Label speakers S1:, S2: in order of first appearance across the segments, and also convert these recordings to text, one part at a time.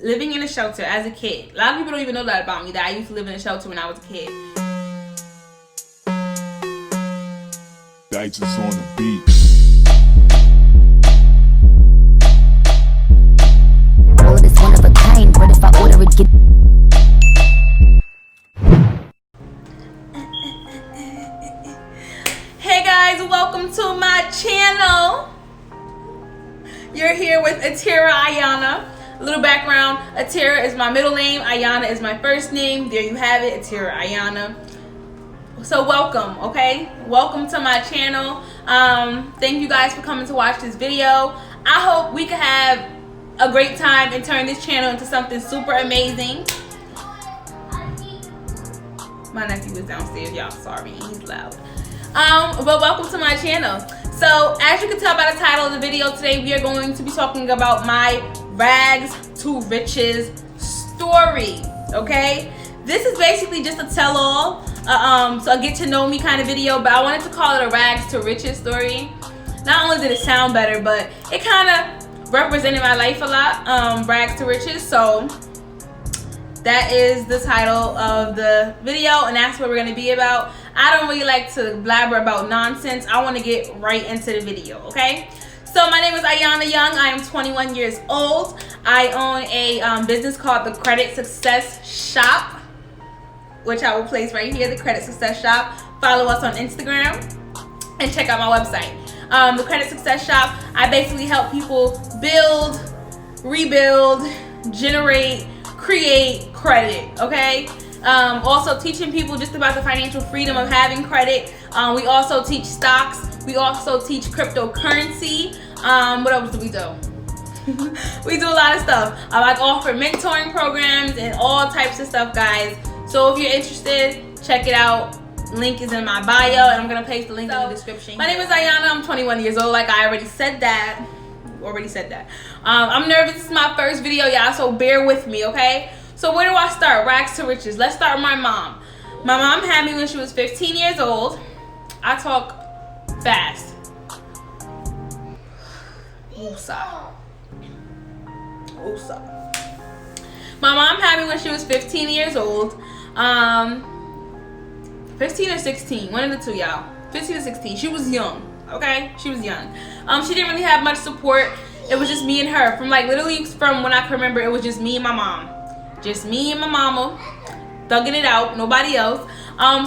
S1: Living in a shelter as a kid. A lot of people don't even know that about me, that I used to live in a shelter when I was a kid.
S2: Dice is on the beat.
S3: All of this one of a kind, but if I order it, get
S1: Hey guys, welcome to my channel. You're here with Atira Ayana. A little background: Atira is my middle name, Ayana is my first name. There you have it, Atira Ayana. So welcome, okay? Welcome to my channel. Thank you guys for coming to watch this video. I hope we can have a great time and turn this channel into something super amazing. My nephew is downstairs, y'all. Sorry, he's loud. But welcome to my channel. So as you can tell by the title of the video, today we are going to be talking about my rags to riches story. Okay, this is basically just a tell-all, so a get to know me kind of video, but I wanted to call it a rags to riches story. Not only did it sound better, but it kind of represented my life a lot. Rags to riches. So that is the title of the video, and that's what we're going to be about. I don't really like to blabber about nonsense. I want to get right into the video, okay? So my name is Ayana Young. I am 21 years old. I own a business called The Credit Success Shop, which I will place right here, The Credit Success Shop. Follow us on Instagram and check out my website. The Credit Success Shop, I basically help people build, rebuild, generate, create credit, okay? Also teaching people just about the financial freedom of having credit. We also teach stocks. We also teach cryptocurrency. What else do we do? We do a lot of stuff. I offer mentoring programs and all types of stuff, guys. So if you're interested, check it out. Link is in my bio, and I'm gonna paste the link in the description. My name is Ayana. I'm 21 years old. Like I already said that. I'm nervous. This is my first video, y'all, so bear with me, okay? So where do I start? Rags to riches. Let's start with my mom. My mom had me when she was 15 years old. I talk fast. Woosah. My mom had me when she was 15 years old. 15 or 16, one of the two, y'all. 15 or 16. She was young, okay? She was young. She didn't really have much support. It was just me and her. From literally from when I can remember, it was just me and my mom. Just me and my mama, thugging it out, nobody else.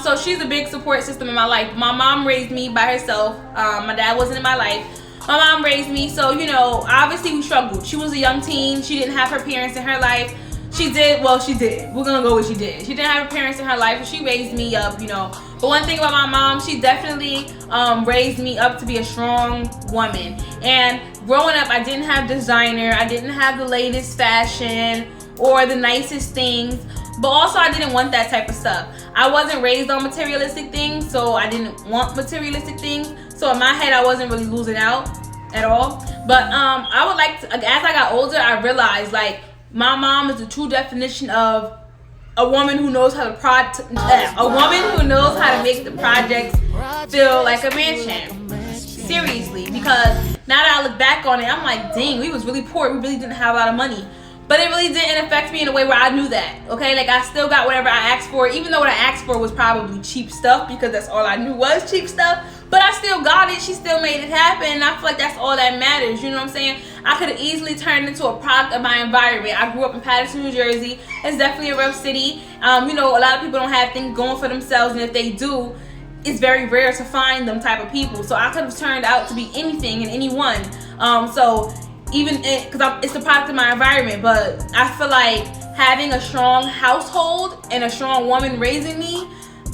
S1: So she's a big support system in my life. My mom raised me by herself. My dad wasn't in my life. My mom raised me, so you know, obviously we struggled. She was a young teen. She didn't have her parents in her life. She did. We're gonna go with she did. She didn't have her parents in her life, and she raised me up, you know. But one thing about my mom, she definitely raised me up to be a strong woman. And growing up, I didn't have designer. I didn't have the latest fashion or the nicest things, but also I didn't want that type of stuff. I wasn't raised on materialistic things, so I didn't want materialistic things. So in my head, I wasn't really losing out at all. But I would like to, as I got older, I realized like my mom is the true definition of a woman who knows how to knows how to make the projects feel like a mansion. Seriously, because now that I look back on it, I'm like, dang, we was really poor. We really didn't have a lot of money. But it really didn't affect me in a way where I knew that, okay? Like, I still got whatever I asked for, even though what I asked for was probably cheap stuff, because that's all I knew was cheap stuff. But I still got it. She still made it happen, and I feel like that's all that matters, you know what I'm saying? I could have easily turned into a product of my environment. I grew up in Paterson, New Jersey. It's definitely a rough city. You know, a lot of people don't have things going for themselves, and if they do, it's very rare to find them type of people. So I could have turned out to be anything and anyone. Even because it's the product of my environment, but I feel like having a strong household and a strong woman raising me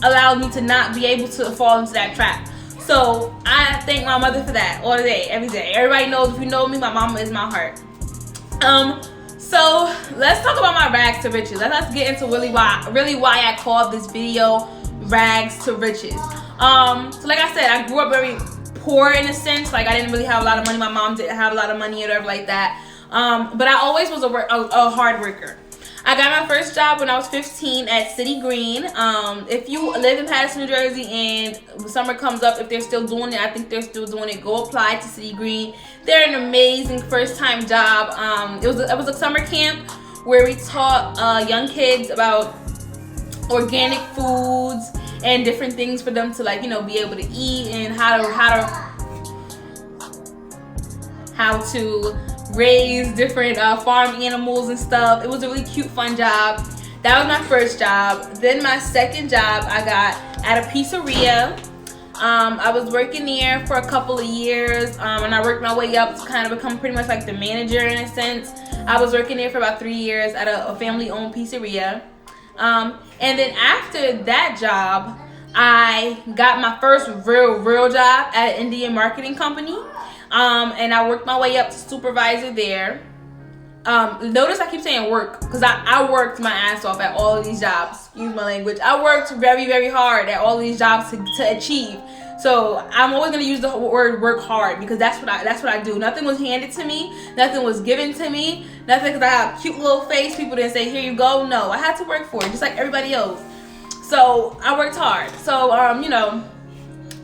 S1: allowed me to not be able to fall into that trap. So I thank my mother for that all day, every day. Everybody knows, if you know me, my mama is my heart. So let's talk about my rags to riches. Let's get into really why I called this video Rags to Riches. So like I said, I grew up very poor in a sense. Like I didn't really have a lot of money. My mom didn't have a lot of money or whatever like that. But I always was a hard worker. I got my first job when I was 15 at City Green. If you live in Paterson, New Jersey, and summer comes up, if they're still doing it, I think they're still doing it, go apply to City Green. They're an amazing first time job. It was a summer camp where we taught young kids about organic foods and different things for them to, like, you know, be able to eat, and how to raise different farm animals and stuff. It was a really cute, fun job. That was my first job. Then my second job I got at a pizzeria. I was working there for a couple of years, and I worked my way up to kind of become pretty much like the manager in a sense. I was working there for about 3 years at a family-owned pizzeria. And then after that job, I got my first real job at an Indian marketing company. And I worked my way up to supervisor there. Notice I keep saying work, because I worked my ass off at all of these jobs. Excuse my language. I worked very, very hard at all of these jobs to achieve. So I'm always gonna use the word work hard, because that's what I do. Nothing was handed to me. Nothing was given to me. Nothing because I have a cute little face. People didn't say, here you go. No, I had to work for it, just like everybody else. So I worked hard. So you know,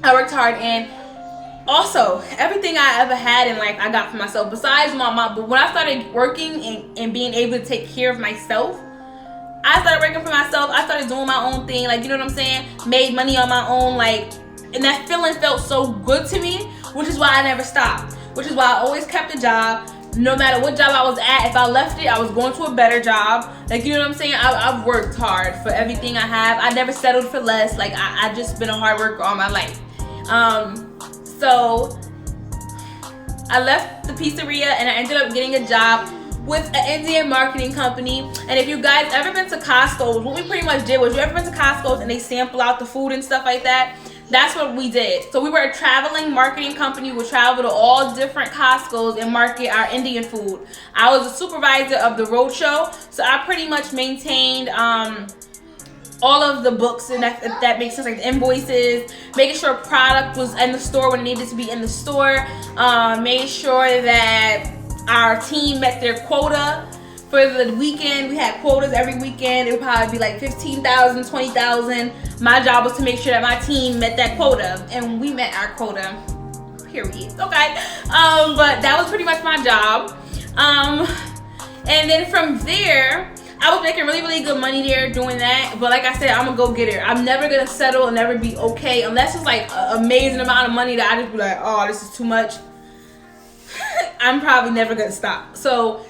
S1: I worked hard, and also everything I ever had in life I got for myself. Besides my mom, but when I started working and being able to take care of myself, I started working for myself. I started doing my own thing, like, you know what I'm saying? Made money on my own, like, and that feeling felt so good to me, which is why I never stopped. Which is why I always kept a job. No matter what job I was at, if I left it, I was going to a better job. Like, you know what I'm saying? I've worked hard for everything I have. I never settled for less. Like, I just been a hard worker all my life. So I left the pizzeria and I ended up getting a job with an Indian marketing company. And if you guys ever been to Costco's, what we pretty much did was, you ever been to Costco's and they sample out the food and stuff like that? That's what we did. So we were a traveling marketing company. We would travel to all different Costco's and market our Indian food. I was a supervisor of the roadshow, so I pretty much maintained all of the books, and if that makes sense, like the invoices, making sure product was in the store when it needed to be in the store, made sure that our team met their quota for the weekend. We had quotas every weekend. It would probably be like 15,000, 20,000. My job was to make sure that my team met that quota, and we met our quota, period. Okay, but that was pretty much my job. And then from there, I was making really, really good money there doing that. But like I said, I'm a go-getter. I'm never gonna settle and never be okay unless it's like an amazing amount of money that I just be like, oh, this is too much. I'm probably never gonna stop. So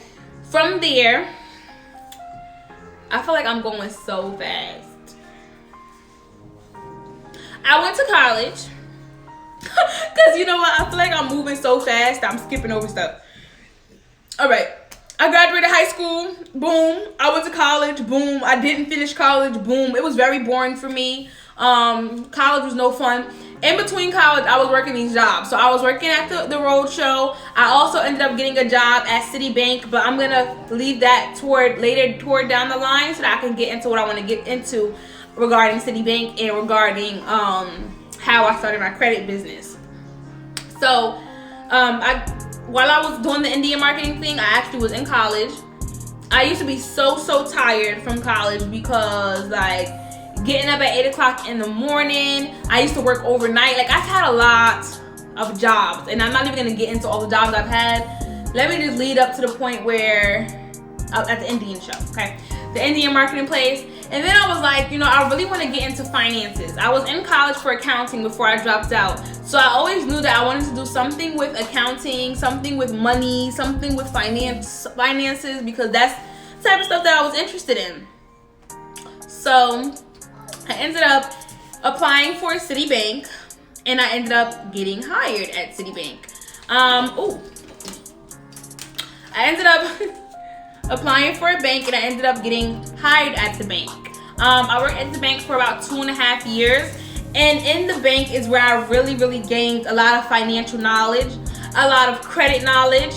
S1: from there, I feel like I'm going so fast. I went to college. Because you know what? I feel like I'm moving so fast that I'm skipping over stuff. All right. I graduated high school, boom. I went to college, boom. I didn't finish college, boom. It was very boring for me. College was no fun. In between college, I was working these jobs. So I was working at the road show. I also ended up getting a job at Citibank, but I'm gonna leave that toward down the line so that I can get into what I want to get into regarding Citibank and regarding how I started my credit business. So while I was doing the Indian marketing thing, I actually was in college. I used to be so tired from college because, like, getting up at 8 o'clock in the morning, I used to work overnight. Like, I've had a lot of jobs, and I'm not even gonna get into all the jobs I've had. Let me just lead up to the point where, at the Indian show, okay? The Indian marketing place. And then I was like, you know, I really want to get into finances. I was in college for accounting before I dropped out. So I always knew that I wanted to do something with accounting, something with money, something with finances, because that's the type of stuff that I was interested in. So I ended up applying for Citibank, and I ended up getting hired at Citibank. I ended up applying for a bank, and I ended up getting hired at the bank. I worked at the bank for about 2.5 years, and in the bank is where I really gained a lot of financial knowledge, a lot of credit knowledge,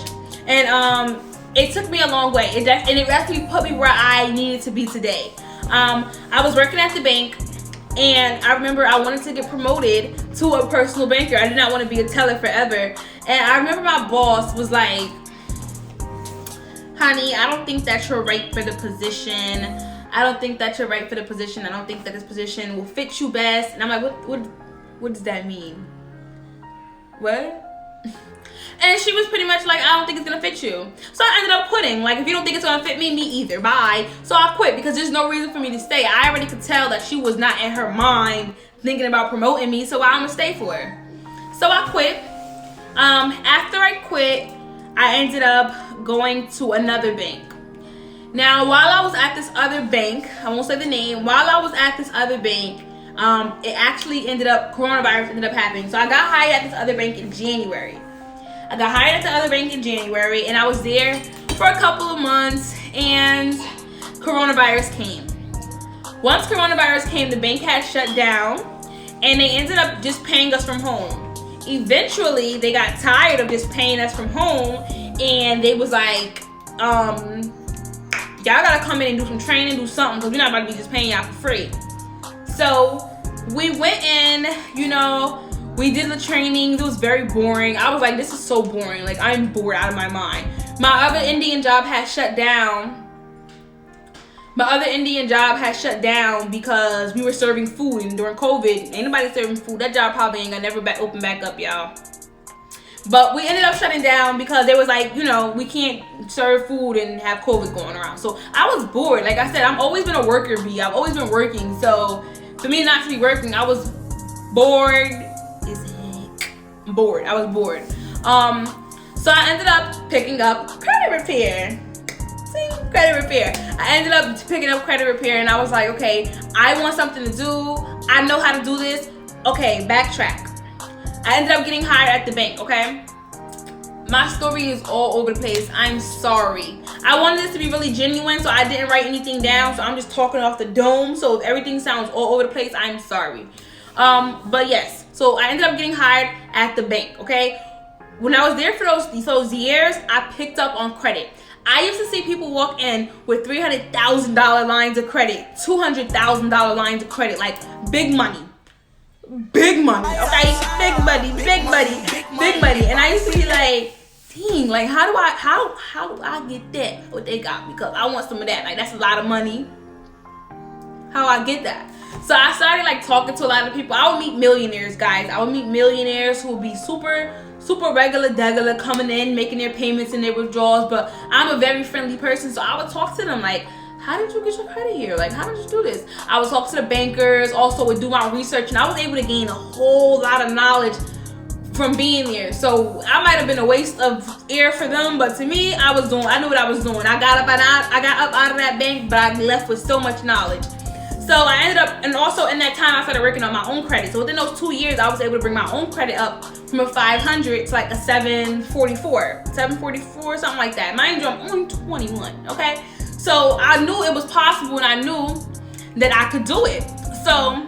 S1: and it took me a long way. It actually put me where I needed to be today. I was working at the bank, and I remember I wanted to get promoted to a personal banker. I did not want to be a teller forever, and I remember my boss was like, honey, I don't think that you're right for the position. I don't think that you're right for the position. I don't think that this position will fit you best. And I'm like, what does that mean? What? And she was pretty much like, I don't think it's gonna fit you. So I ended up quitting. Like, if you don't think it's gonna fit me, me either. Bye. So I quit because there's no reason for me to stay. I already could tell that she was not in her mind thinking about promoting me, so I'm gonna stay for her. So I quit. After I quit, I ended up going to another bank. Now, while I was at this other bank, I won't say the name, while I was at this other bank, it actually coronavirus ended up happening. So I got hired at this other bank in January. And I was there for a couple of months, and coronavirus came. Once coronavirus came, the bank had shut down, and they ended up just paying us from home. Eventually, they got tired of just paying us from home, and they was like, y'all gotta come in and do some training, do something, because we're not about to be just paying y'all for free. So we went in, we did the training. It was very boring. I was like, this is so boring. Like, I'm bored out of my mind. My other Indian job had shut down. Because we were serving food, and during COVID, ain't nobody serving food. That job probably ain't gonna never open back up, y'all. But we ended up shutting down because they was like, we can't serve food and have COVID going around. So I was bored. Like I said, I've always been a worker bee. I've always been working. So for me not to be working, I was bored. I was bored. So I ended up picking up credit repair. I ended up picking up credit repair, and I was like, okay, I want something to do. I know how to do this. Okay, backtrack. I ended up getting hired at the bank, okay? My story is all over the place. I'm sorry. I wanted this to be really genuine, so I didn't write anything down, so I'm just talking off the dome. So if everything sounds all over the place, I'm sorry. But yes, so I ended up getting hired at the bank, okay? When I was there for those years, I picked up on credit. I used to see people walk in with $300,000 lines of credit, $200,000 lines of credit, like big money, okay? Big money. And I used to be like, dang, like how do I get that? What they got? Because I want some of that. Like, that's a lot of money. How I get that? So I started like talking to a lot of people. I would meet millionaires, guys. I would meet millionaires who would be super regular coming in, making their payments and their withdrawals. But I'm a very friendly person, so I would talk to them like, how did you get your credit here? Like, how did you do this? I would talk to the bankers, also would do my research, and I was able to gain a whole lot of knowledge from being there. So I might have been a waste of air for them, but to me, I knew what I was doing. I got up out of that bank, but I left with so much knowledge. So I ended up, and also in that time, I started working on my own credit. So within those 2 years, I was able to bring my own credit up from a 500 to like a 744, something like that. Mind you, I'm only 21, okay? So I knew it was possible, and I knew that I could do it. So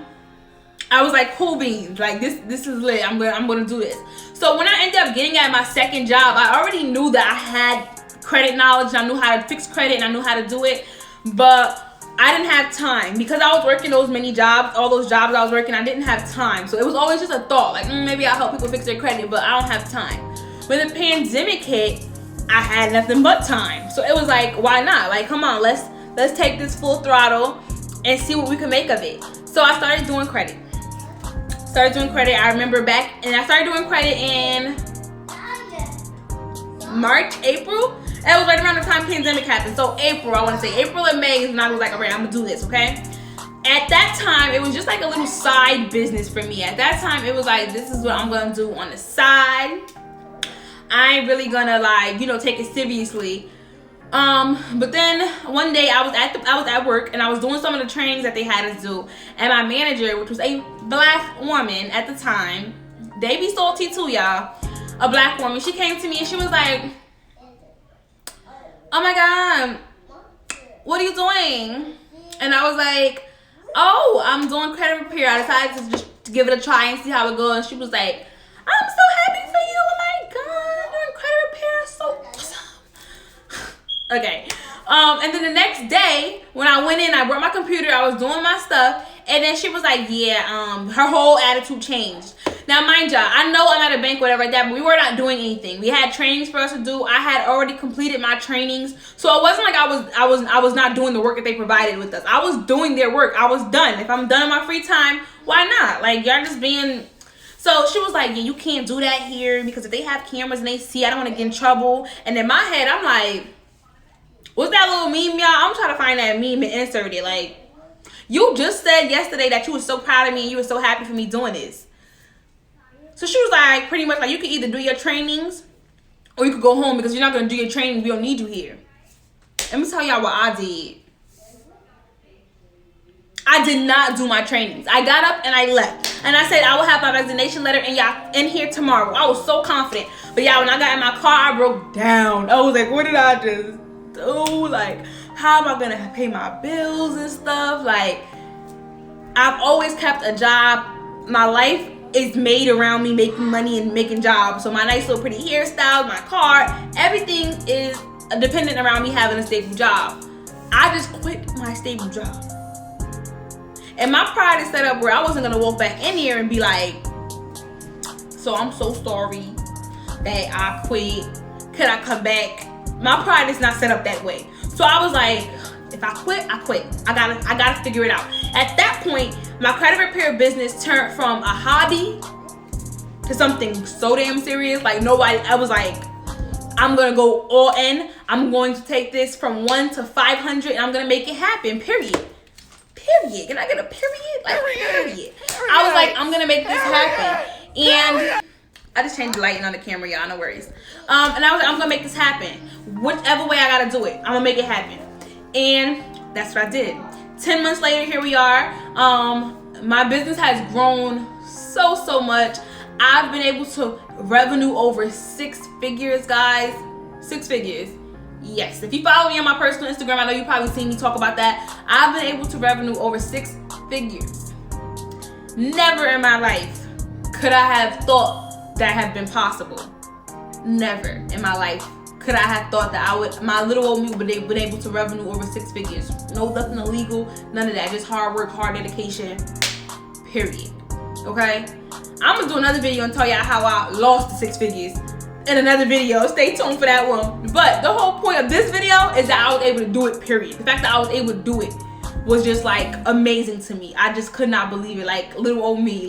S1: I was like, cool beans, like this is lit. I'm gonna do this. So when I ended up getting at my second job, I already knew that I had credit knowledge, and I knew how to fix credit, and I knew how to do it, but I didn't have time because I was working those many jobs, all those jobs I was working, I didn't have time. So it was always just a thought, like maybe I'll help people fix their credit, but I don't have time. When the pandemic hit, I had nothing but time. So it was like, why not? Like, come on, let's take this full throttle and see what we can make of it. So I started doing credit. I remember I started doing credit in March, April. It was right around the time pandemic happened. So April and May is when I was like, all right, I'm gonna do this, okay? At that time, it was just like a little side business for me. At that time, it was like, this is what I'm gonna do on the side. I ain't really gonna take it seriously. But then one day I was at work, and I was doing some of the trainings that they had us do. And my manager, which was a black woman at the time, they be salty too, y'all. A black woman, she came to me and she was like, oh my God, what are you doing? And I was like, oh, I'm doing credit repair. I decided to just give it a try and see how it goes. And she was like, I'm so happy for you. Oh my God, doing credit repair is so awesome. Okay. And then the next day, when I went in, I brought my computer, I was doing my stuff, and then she was like, yeah, her whole attitude changed. Now, mind y'all, I know I'm at a bank, whatever like that, but we were not doing anything. We had trainings for us to do. I had already completed my trainings, so it wasn't like I was not doing the work that they provided with us. I was doing their work. I was done. If I'm done in my free time, why not? Like, y'all just being. So she was like, yeah, you can't do that here because if they have cameras and they see, I don't want to get in trouble. And in my head, I'm like, what's that little meme, y'all? I'm trying to find that meme and insert it. Like, you just said yesterday that you were so proud of me and you were so happy for me doing this. So she was like, pretty much like, you could either do your trainings or you could go home because you're not going to do your trainings. We don't need you here. Let me tell y'all what I did. I did not do my trainings. I got up and I left. And I said I will have my resignation letter in here tomorrow. I was so confident. But y'all, when I got in my car, I broke down. I was like, what did I just do? Like, how am I going to pay my bills and stuff? Like, I've always kept a job. My life is made around me making money and making jobs. So my nice little pretty hairstyle, my car, everything is dependent around me having a stable job. I just quit my stable job. And my pride is set up where I wasn't going to walk back in here and be like, so I'm so sorry that I quit. Could I come back? My pride is not set up that way. So I was like, if I quit, I quit. I gotta figure it out. At that point, my credit repair business turned from a hobby to something so damn serious. Like I was like, I'm gonna go all in. I'm going to take this from 1 to 500 and I'm gonna make it happen, period. Period. Can I get a period? Like, period. I was like, I'm gonna make this happen. And I just changed the lighting on the camera, y'all, no worries. And I was like, I'm gonna make this happen. Whichever way I gotta do it, I'm gonna make it happen. And that's what I did. 10 months later, here we are. My business has grown so much. I've been able to revenue over 6 figures, guys. 6 figures. Yes, if you follow me on my personal Instagram, I know you probably seen me talk about that. I've been able to revenue over 6 figures. Never in my life could I have thought that had been possible. Never in my life could I have thought that my little old me would have been able to revenue over 6 figures. No, nothing illegal, none of that. Just hard work, hard dedication, period. Okay? I'm going to do another video and tell y'all how I lost the 6 figures in another video. Stay tuned for that one. But the whole point of this video is that I was able to do it, period. The fact that I was able to do it was just like amazing to me. I just could not believe it. Like little old me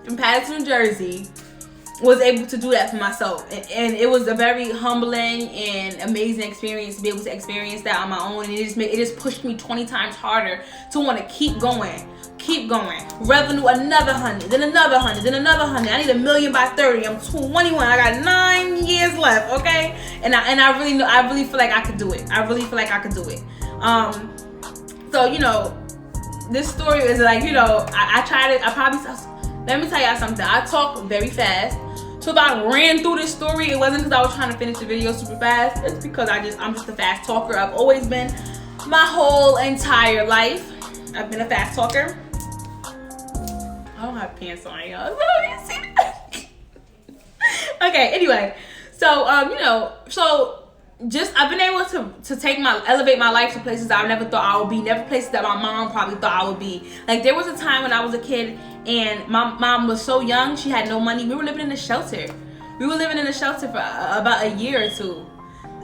S1: from Paterson, New Jersey was able to do that for myself. And it was a very humbling and amazing experience to be able to experience that on my own. And it just pushed me 20 times harder to want to keep going. Revenue another 100, then another 100, then another 100. I need 1 million by 30. I'm 21. I got 9 years left, okay? And I really feel like I could do it. So, you know, this story is like, you know, let me tell y'all something. I talk very fast. So if I ran through this story, it wasn't because I was trying to finish the video super fast. It's because I'm just a fast talker. I've always been my whole entire life. I've been a fast talker. I don't have pants on, y'all. So you see that? Okay, anyway. So, you know, I've been able to elevate my life to places I never thought I would be, never places that my mom probably thought I would be. Like, there was a time when I was a kid and my mom was so young, she had no money. We were living in a shelter. We were living in a shelter for about a year or two.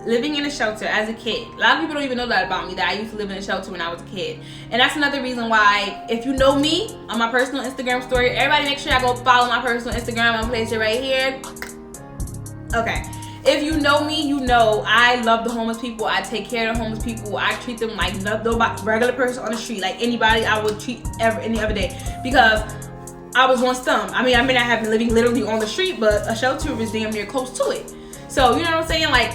S1: Living in a shelter as a kid. A lot of people don't even know that about me, that I used to live in a shelter when I was a kid. And that's another reason why, if you know me on my personal Instagram story, everybody make sure I go follow my personal Instagram. I'm gonna place it right here. Okay. If you know me, you know I love the homeless people. I take care of the homeless people. I treat them like nobody, regular person on the street, like anybody I would treat any other day. Because I was once them. I mean, I have been living literally on the street, but a shelter was damn near close to it. So, you know what I'm saying? Like,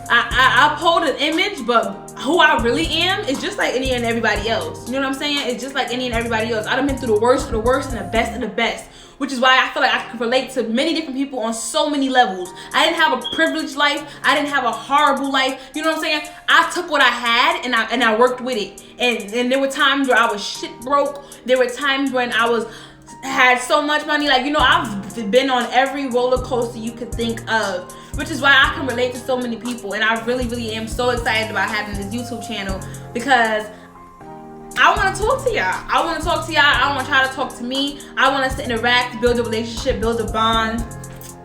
S1: I uphold an image, but who I really am is just like any and everybody else. You know what I'm saying? It's just like any and everybody else. I've been through the worst of the worst and the best of the best, which is why I feel like I can relate to many different people on so many levels. I didn't have a privileged life. I didn't have a horrible life. You know what I'm saying? I took what I had and I worked with it. And there were times where I was shit broke. There were times when I had so much money. Like, you know, I've been on every roller coaster you could think of, which is why I can relate to so many people. And I really am so excited about having this YouTube channel because I want to talk to y'all. I want y'all to talk to me. I want us to interact, build a relationship, build a bond.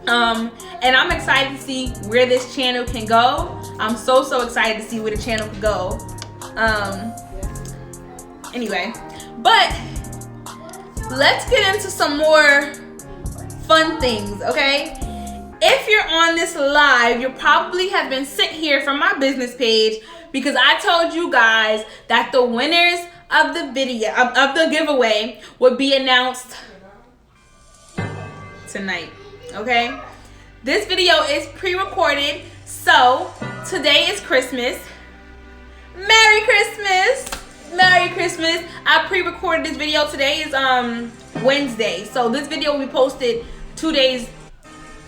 S1: And I'm excited to see where this channel can go. I'm so excited to see where the channel can go. Anyway, but let's get into some more fun things, okay? If you're on this live, you probably have been sent here from my business page because I told you guys that the winners of the video, of the giveaway would be announced tonight, okay? This video is pre-recorded, so today is Christmas. Merry Christmas! Merry Christmas! I pre-recorded this video. Today is Wednesday, so this video will be posted 2 days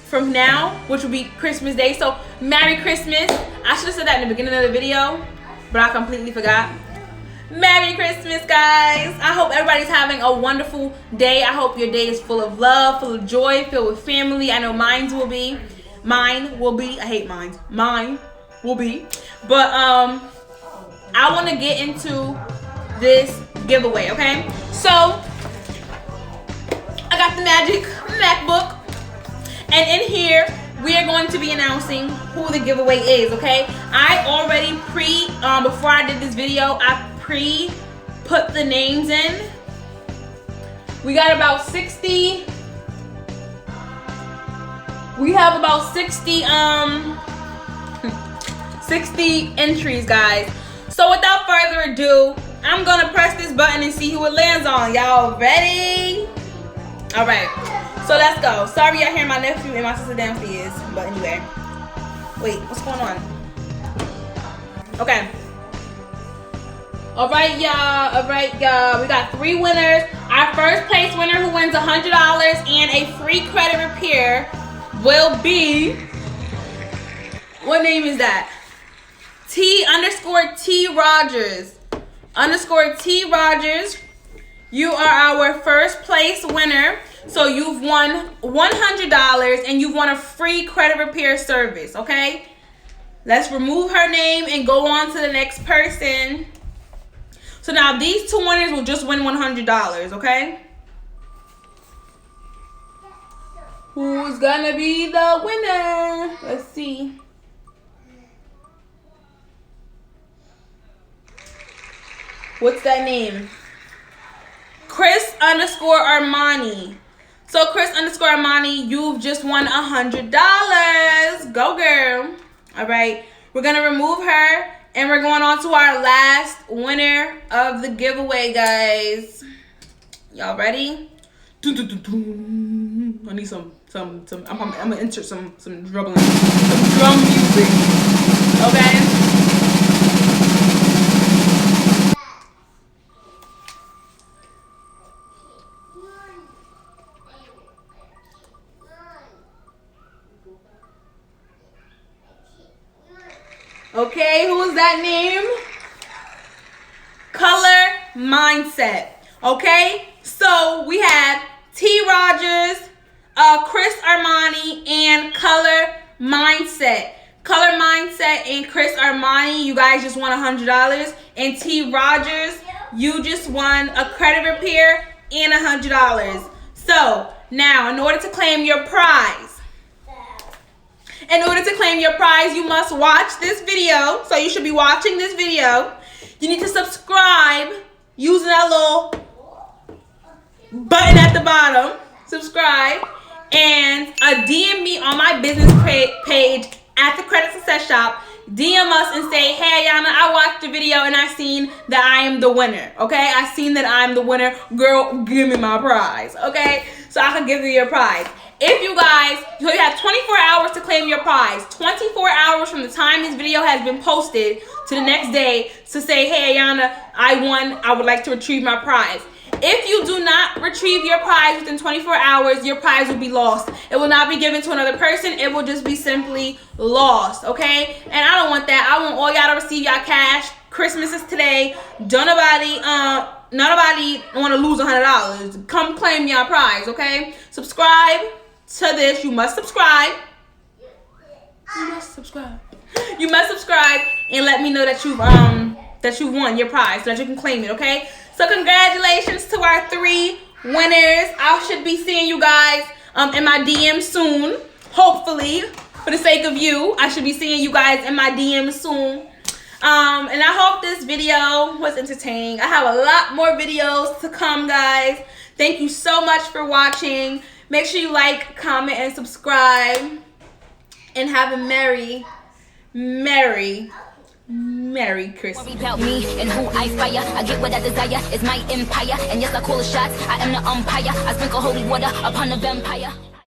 S1: from now, which will be Christmas Day. So Merry Christmas. I should have said that in the beginning of the video, but I completely forgot. Merry Christmas, guys. I hope everybody's having a wonderful day. I hope your day is full of love, full of joy, filled with family. I know mine will be. Mine will be. I hate mine. Mine will be. But I want to get into this giveaway, okay? So I got the Magic MacBook, and in here we are going to be announcing who the giveaway is, okay? I already before I did this video, I put the names in. We got about 60. We have about 60 entries, guys. So without further ado, I'm gonna press this button and see who it lands on. Y'all ready? All right, so let's go. Sorry y'all hear my nephew and my sister downstairs, but anyway. Wait, what's going on? Okay. All right, y'all. We got 3 winners. Our first place winner who wins $100 and a free credit repair will be, what name is that? T_T Rogers. _T Rogers. You are our first place winner. So you've won $100 and you've won a free credit repair service, okay? Let's remove her name and go on to the next person. So now these 2 winners will just win $100, okay? Who's gonna be the winner? Let's see. What's that name? Chris_Armani. So Chris_Armani, you've just won $100. Go, girl. All right, we're gonna remove her and we're going on to our last winner of the giveaway, guys. Y'all ready? I need some. I'm gonna insert some drum music. Okay. Okay, who's that name? Color Mindset. Okay, so we have T Rogers, Chris Armani, and Color Mindset. Color Mindset and Chris Armani, you guys just won $100. And T Rogers, you just won a credit repair and $100. So now, in order to claim your prize, you must watch this video. So you should be watching this video. You need to subscribe using that little button at the bottom. Subscribe. And DM me on my business page at the Credit Success Shop. DM us and say, hey, Ayana, I watched the video and I seen that I am the winner. Okay? I seen that I'm the winner. Girl, give me my prize. Okay? So I can give you your prize. If you guys, so you have 24 hours to claim your prize. 24 hours from the time this video has been posted to the next day to say, hey, Ayana, I won. I would like to retrieve my prize. If you do not retrieve your prize within 24 hours, your prize will be lost. It will not be given to another person. It will just be simply lost, okay? And I don't want that. I want all y'all to receive y'all cash. Christmas is today. Don't nobody want to lose $100. Come claim your prize, okay? Subscribe to this. You must subscribe. You must subscribe and let me know that you've won your prize so that you can claim it, okay? So congratulations to our 3 winners. I should be seeing you guys in my DM soon. Hopefully, for the sake of you, I should be seeing you guys in my DM soon. And I hope this video was entertaining. I have a lot more videos to come, guys. Thank you so much for watching. Make sure you like, comment, and subscribe. And have a merry Christmas.
S3: Worry about me and who I fire. I get what I desire. It's my empire. And yes, I call the shots. I am the umpire. I sprinkle holy water upon the vampire.